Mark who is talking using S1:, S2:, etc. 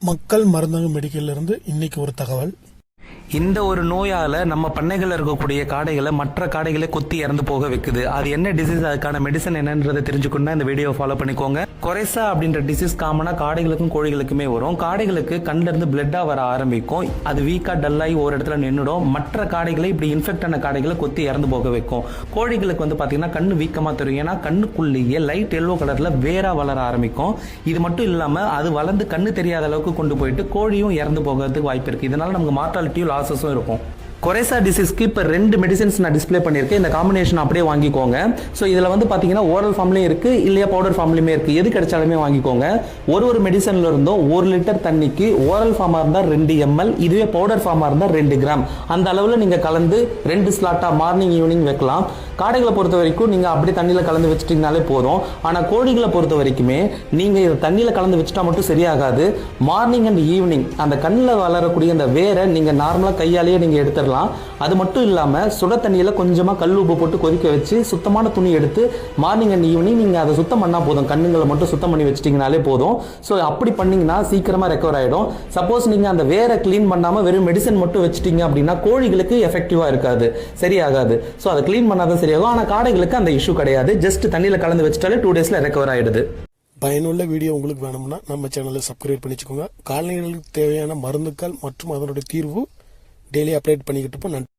S1: மக்கள் மருந்தகம் மெடிக்கல்ல இருந்து இன்னைக்கு ஒரு தகவல்.
S2: இந்த ஒரு நோயால நம்ம பண்ணைகள் இருக்கக்கூடிய காடைகளை மற்ற காடைகளை கொத்தி இறந்து போக வைக்குது. அது என்ன டிசீஸ், அதுக்கான மெடிசன் என்னன்றதை தெரிஞ்சுக்கணும்னா இந்த வீடியோ ஃபாலோ பண்ணிக்கோங்க. கொரைசா அப்படின்ற டிசீஸ் காமனா காடைகளுக்கும் கோழிகளுக்குமே வரும். காடைகளுக்கு கண்ணுல இருந்து பிளட்டா வர ஆரம்பிக்கும். அது வீக்கா டல்லாகி ஒரு இடத்துல நின்றுடும். மற்ற காடைகளை இப்படி இன்ஃபெக்ட் ஆன காடைகளை கொத்தி இறந்து போக வைக்கும். கோழிகளுக்கு வந்து பாத்தீங்கன்னா கண்ணு வீக்கமா தெரியும். ஏன்னா கண்ணுக்குள்ளேயே லைட் எல்லோ கலர்ல வேரா வளர ஆரம்பிக்கும். இது மட்டும் இல்லாம அது வளர்ந்து கண்ணு தெரியாத அளவுக்கு கொண்டு போயிட்டு கோழியும் இறந்து போகிறதுக்கு வாய்ப்பு இருக்கு. இதனால நமக்கு மார்டாலிட்டியும் லாசஸும் இருக்கும். கொரைசா டிசீஸ்க்கு இப்போ 2 மெடிசன்ஸ் நான் டிஸ்பிளே பண்ணியிருக்கேன். இந்த காம்பினேஷன் அப்படியே வாங்கிக்கோங்க. ஸோ இதில் வந்து பார்த்தீங்கன்னா ஓரல் ஃபார்ம்லேயும் இருக்குது, இல்லையா பவுடர் ஃபார்ம்லையுமே இருக்குது. எது கிடைச்சாலுமே வாங்கிக்கோங்க. ஒரு மெடிசனில் இருந்தும் 1 லிட்டர் தண்ணிக்கு ஓரல் ஃபார்மாக இருந்தால் 2 ml, இதுவே பவுடர் ஃபார்மாக இருந்தால் 2 கிராம் அந்த அளவில் நீங்கள் கலந்து 2 ஸ்லாட்டாக மார்னிங் ஈவினிங் வைக்கலாம். காடைகளை பொறுத்த வரைக்கும் நீங்கள் அப்படி தண்ணியில் கலந்து வச்சுட்டிங்கனாலே போதும். ஆனால் கோழிகளை பொறுத்த வரைக்குமே நீங்கள் இதை தண்ணியில் கலந்து வச்சுட்டா மட்டும் சரியாகாது. மார்னிங் அண்ட் ஈவினிங் அந்த கண்ணில் வளரக்கூடிய அந்த வேரை நீங்கள் நார்மலாக கையாலேயே நீங்கள் எடுத்துடலாம். அது மட்டும் இல்லாமல் சுட தண்ணியில் கொஞ்சமாக கல் உப்பு போட்டு கொதிக்க வச்சு சுத்தமான துணி எடுத்து மார்னிங் அண்ட் ஈவினிங் நீங்கள் அதை சுத்தம் பண்ணால் போதும். கண்ணுங்களை மட்டும் சுத்தம் பண்ணி வச்சிட்டிங்கனாலே போதும். ஸோ அப்படி பண்ணிங்கன்னா சீக்கிரமாக ரெக்கவர் ஆகிடும். சப்போஸ் நீங்கள் அந்த வேரை க்ளீன் பண்ணாமல் வெறும் மெடிசன் மட்டும் வச்சிட்டிங்க அப்படின்னா கோழிகளுக்கு எஃபெக்டிவாக இருக்காது, சரியாகாது. ஸோ அதை க்ளீன் பண்ணாதான் சரியாகும். ஆனால் காடைகளுக்கு அந்த இஷ்யூ கிடையாது. ஜஸ்ட் தண்ணியில் கலந்து வச்சிட்டாலே 2 daysல ரெக்கவர் ஆகிடுது.
S1: பயனுள்ள வீடியோ உங்களுக்கு வேணும்னா நம்ம சேனலை சப்ஸ்கிரைப் பண்ணிச்சுக்கோங்க. கால்நடைகளுக்கு தேவையான மருந்துகள் மற்றும் அதனுடைய தீர்வு டெய்லி அப்டேட் பண்ணிக்கிட்டு இருப்போம். நன்றி.